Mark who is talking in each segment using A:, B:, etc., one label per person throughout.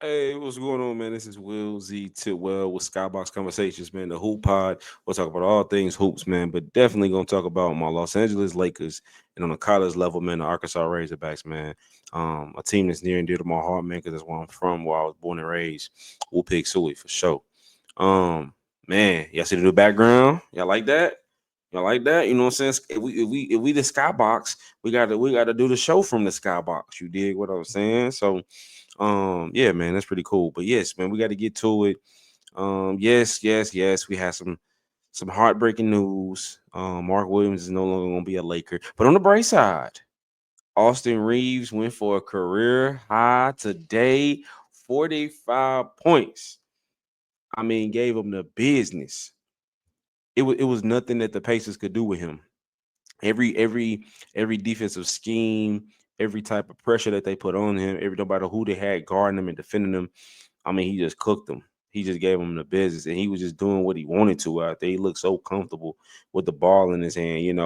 A: Hey, what's going on, man? This is Will Z Titwell with Skybox Conversations, man. The Hoop Pod. We'll talk about all things hoops, man, but definitely gonna talk about my Los Angeles Lakers and on the college level, man, the Arkansas Razorbacks, man. A team that's near and dear to my heart, man, because that's where I'm from, where I was born and raised. We'll pick Suey for sure. Um, Man, y'all see the new background? Y'all like that? Y'all like that? You know what I'm saying? If we the Skybox, we gotta do the show from the Skybox. You dig what I'm saying? So yeah, man, that's pretty cool. But yes, man, we got to get to it. Yes. We had some heartbreaking news. Mark Williams is no longer gonna be a Laker. But on the bright side, Austin Reaves went for a career high today, 45 points. I mean, gave him the business. It was nothing that the Pacers could do with him. Every defensive scheme, every type of pressure that they put on him, no matter who they had guarding him and defending him, I mean, he just cooked them. He just gave him the business, and he was just doing what he wanted to out there. He looked so comfortable with the ball in his hand.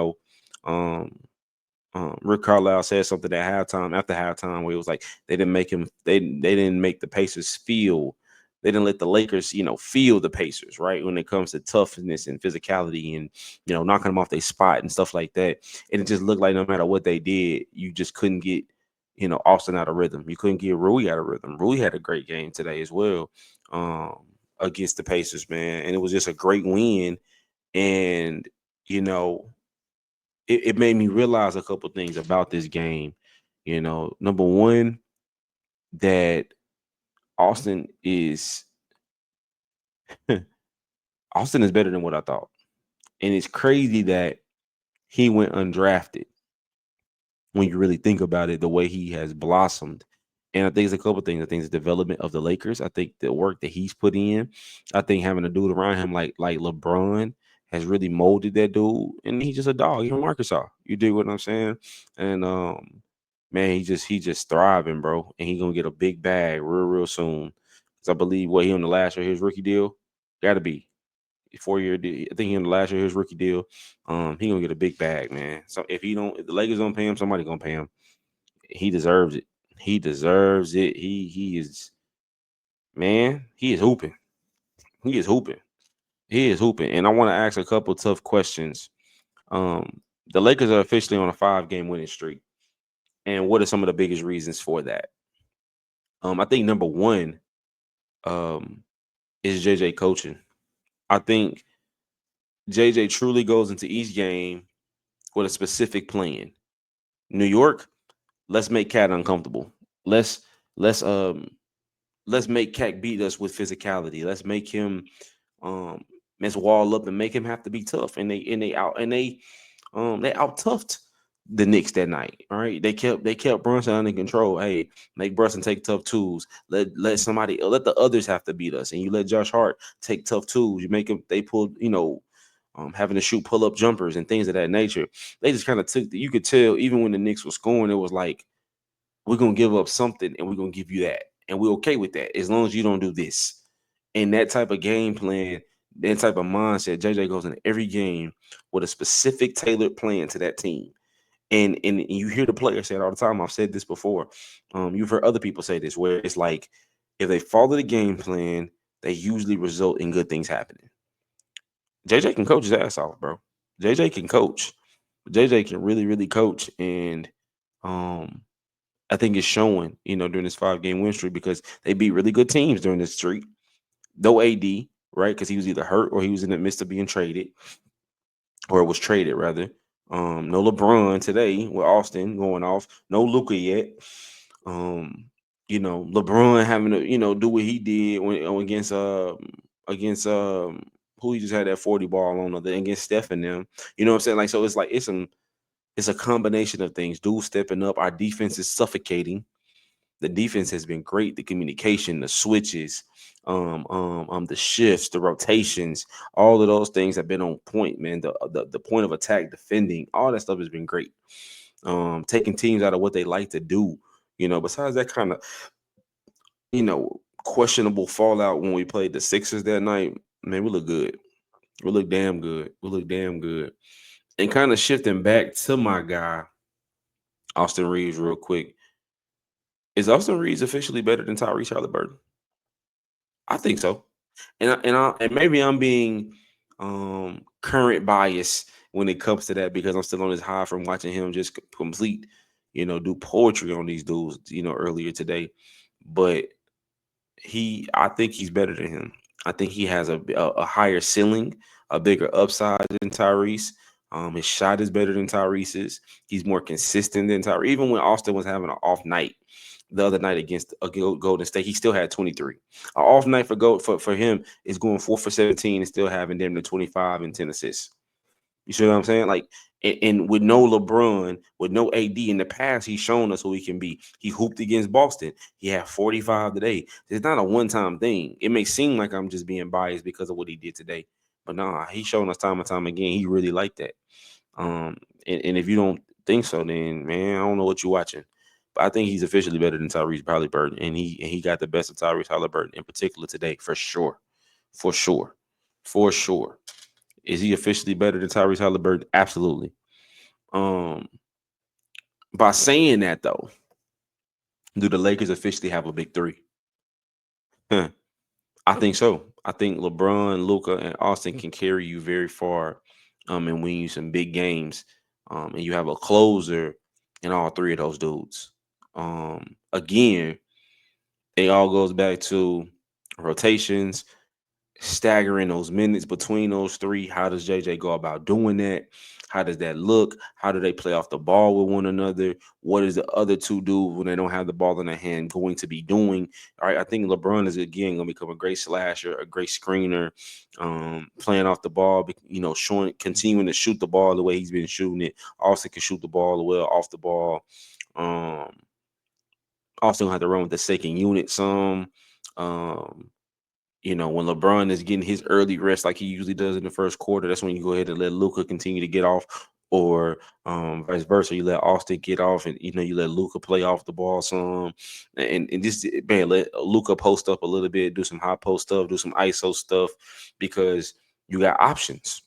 A: Um, Rick Carlisle said something at halftime, after halftime, where it was like they didn't make the Pacers feel. They didn't let the Lakers, feel the Pacers, right? When it comes to toughness and physicality and, knocking them off their spot and stuff like that. And it just looked like no matter what they did, you just couldn't get, Austin out of rhythm. You couldn't get Rui out of rhythm. Rui had a great game today as well, against the Pacers, man. And it was just a great win. And, you know, it made me realize a couple things about this game. Number one, that Austin is Austin is better than what I thought. And it's crazy that he went undrafted when you really think about it, the way he has blossomed. And I think it's a couple things. I think it's the development of the Lakers. I think the work that he's put in. I think having a dude around him like LeBron has really molded that dude. And he's just a dog. He's from Arkansas. You dig what I'm saying? And man, he just thriving, bro. And he's gonna get a big bag real soon. Cause I believe what he on the last year of his rookie deal, gotta be 4 year deal. I think he on the last year of his rookie deal. He gonna get a big bag, man. So if the Lakers don't pay him, somebody gonna pay him. He deserves it. He deserves it. He is, man. He is hooping. He is hooping. He is hooping. And I want to ask a couple tough questions. The Lakers are officially on a 5 game winning streak. And what are some of the biggest reasons for that? I think number one, um, is JJ coaching. I think JJ truly goes into each game with a specific plan. New York, let's make Cat uncomfortable. Let's let's um let's make Cat beat us with physicality. Let's make him um let's wall up and make him have to be tough. And they out toughed the Knicks that night. All right. They kept Brunson under control. Hey, make Brunson take tough twos. Let the others have to beat us. And you let Josh Hart take tough twos. You make him they pull, having to shoot pull up jumpers and things of that nature. They just kind of you could tell even when the Knicks were scoring, it was like, we're gonna give up something and we're gonna give you that. And we're okay with that as long as you don't do this. And that type of game plan, that type of mindset, JJ goes into every game with a specific tailored plan to that team. And you hear the players say it all the time. I've said this before. You've heard other people say this, where it's like if they follow the game plan, they usually result in good things happening. JJ can coach his ass off, bro. JJ can coach. JJ can really coach, and um, I think it's showing, during this 5 game win streak because they beat really good teams during this streak. No AD, right? Because he was either hurt or he was in the midst of being traded, or was traded rather. No LeBron today with Austin going off. No Luka yet. Um, LeBron having to, do what he did against who he just had that 40 ball on against Steph and them. You know what I'm saying? Like, so it's like it's a combination of things. Dudes stepping up. Our defense is suffocating. The defense has been great. The communication, the switches, the shifts, the rotations, all of those things have been on point, man. The point of attack, defending, all that stuff has been great. Taking teams out of what they like to do. Besides that kind of, questionable fallout when we played the Sixers that night, man, we look good. We look damn good. We look damn good. And kind of shifting back to my guy, Austin Reeves, real quick. Is Austin Reeves officially better than Tyrese Halliburton? I think so. And maybe I'm being current bias when it comes to that because I'm still on this high from watching him just complete, do poetry on these dudes, earlier today. But I think he's better than him. I think he has a higher ceiling, a bigger upside than Tyrese. His shot is better than Tyrese's. He's more consistent than Tyrese. Even when Austin was having an off night the other night against Golden State, he still had 23. An off night for him is going 4 for 17 and still having them to 25 and 10 assists. You see what I'm saying? Like, and with no LeBron, with no AD in the past, he's shown us who he can be. He hooped against Boston. He had 45 today. It's not a one-time thing. It may seem like I'm just being biased because of what he did today, but nah, he's shown us time and time again. He really like that. And if you don't think so, then man, I don't know what you're watching. But I think he's officially better than Tyrese Halliburton, and he got the best of Tyrese Halliburton in particular today, for sure, for sure, for sure. Is he officially better than Tyrese Halliburton? Absolutely. Um, by saying that though, do the Lakers officially have a big three? Huh. I think so. I think LeBron, Luka, and Austin can carry you very far, and win you some big games. And you have a closer in all three of those dudes. Again, it all goes back to rotations, staggering those minutes between those three. How does JJ go about doing that? How does that look? How do they play off the ball with one another? What is the other two do when they don't have the ball in their hand going to be doing? All right, I think LeBron is again going to become a great slasher, a great screener, playing off the ball. Showing, continuing to shoot the ball the way he's been shooting it. Also can shoot the ball well off the ball. Um, Also gonna have to run with the second unit some. Um, when LeBron is getting his early rest like he usually does in the first quarter, that's when you go ahead and let Luka continue to get off, or vice versa. You let Austin get off, and you let Luka play off the ball some, and just man, let Luka post up a little bit, do some hot post stuff, do some ISO stuff, because you got options.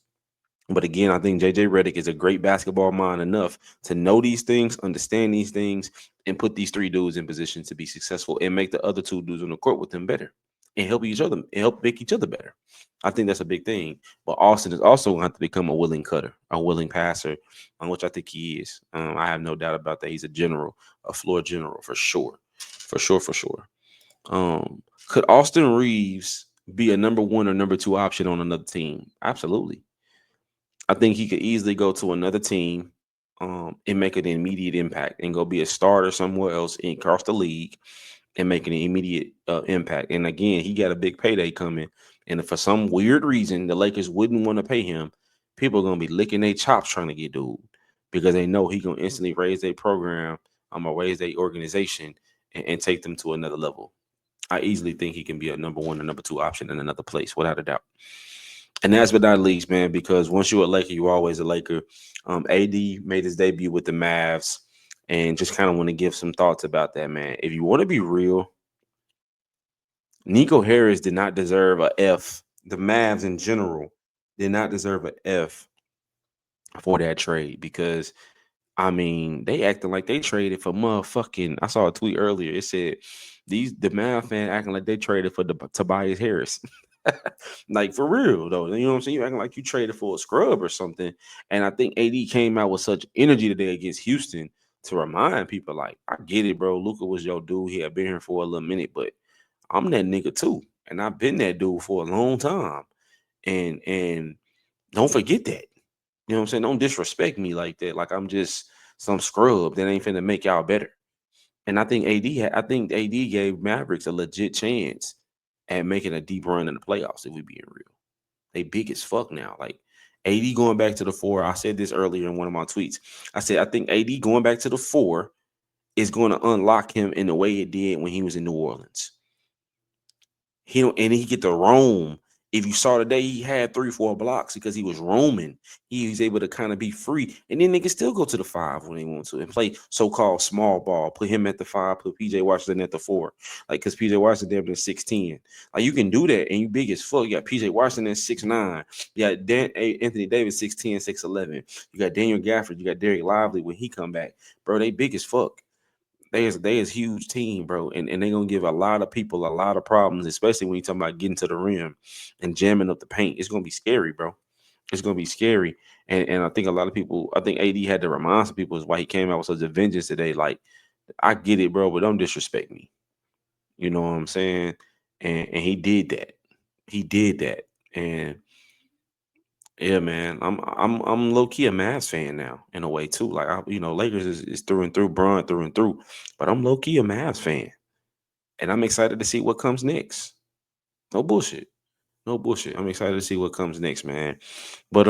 A: But again, I think JJ Redick is a great basketball mind enough to know these things, understand these things, and put these three dudes in position to be successful and make the other two dudes on the court with them better and help each other and help make each other better. I think that's a big thing. But Austin is also going to have to become a willing cutter, a willing passer, on which I think he is. I have no doubt about that. He's a general, a floor general for sure. For sure, for sure. Could Austin Reaves be a number one or number two option on another team? Absolutely. I think he could easily go to another team, and make an immediate impact and go be a starter somewhere else across the league and make an immediate impact. And again, he got a big payday coming. And if for some weird reason the Lakers wouldn't want to pay him, people are gonna be licking their chops trying to get dude because they know he gonna instantly raise their program, or raise their organization, and take them to another level. I easily think he can be a number one or number two option in another place, without a doubt. And last but not least, man, because once you're a Laker, you're always a Laker. AD made his debut with the Mavs, and just kind of want to give some thoughts about that, man. If you want to be real, Nico Harris did not deserve a F. The Mavs in general did not deserve a F for that trade because I mean, they acting like they traded for motherfucking. I saw a tweet earlier. It said the Mavs fan acting like they traded for the Tobias Harris. Like for real though, you know what I'm saying? You acting like you traded for a scrub or something. And I think AD came out with such energy today against Houston to remind people, like, I get it, bro. Luka was your dude. He had been here for a little minute, but I'm that nigga too, and I've been that dude for a long time. And don't forget that. You know what I'm saying? Don't disrespect me like that. Like I'm just some scrub that ain't finna make y'all better. And I think AD gave Mavericks a legit chance at making a deep run in the playoffs, if we being real. They big as fuck now. Like AD going back to the four. I said this earlier in one of my tweets. I said I think AD going back to the four is going to unlock him in the way it did when he was in New Orleans. He don't, and he get to roam. If you saw today, he had 3-4 blocks because he was roaming. He was able to kind of be free, and then they can still go to the five when they want to and play so-called small ball. Put him at the five, put PJ Washington at the four, like because PJ Washington damn near 6'10". Like you can do that, and you big as fuck. You got PJ Washington at 6'9". You got Anthony Davis 6'10", 6'11". You got Daniel Gafford. You got Derek Lively when he come back, bro. They big as fuck. They is huge team, bro, and they gonna give a lot of people a lot of problems, especially when you talking about getting to the rim and jamming up the paint. It's gonna be scary, bro. It's gonna be scary. And I think a lot of people, I think AD had to remind some people is why he came out with such a vengeance today. Like, I get it, bro, but don't disrespect me. You know what I'm saying? And he did that. He did that. And yeah, man, I'm low key a Mavs fan now in a way too. Like, Lakers is through and through, Bron through and through, but I'm low key a Mavs fan, and I'm excited to see what comes next. No bullshit, no bullshit. I'm excited to see what comes next, man. But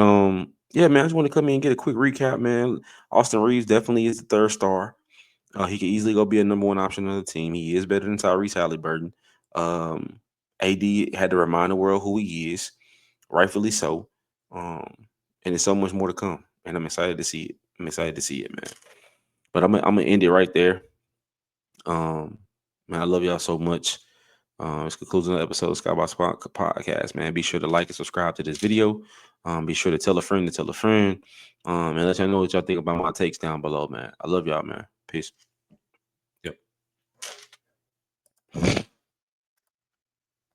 A: yeah, man, I just want to come in and get a quick recap, man. Austin Reeves definitely is the third star. He could easily go be a number one option on the team. He is better than Tyrese Halliburton. Um, AD had to remind the world who he is, rightfully so. Um, and there's so much more to come, and I'm excited to see it. I'm excited to see it, man. But I'm gonna end it right there. Um, man, I love y'all so much. This concludes another episode of Skybox Podcast, man. Be sure to like and subscribe to this video. Be sure to tell a friend to tell a friend. And let y'all know what y'all think about my takes down below, man. I love y'all, man. Peace.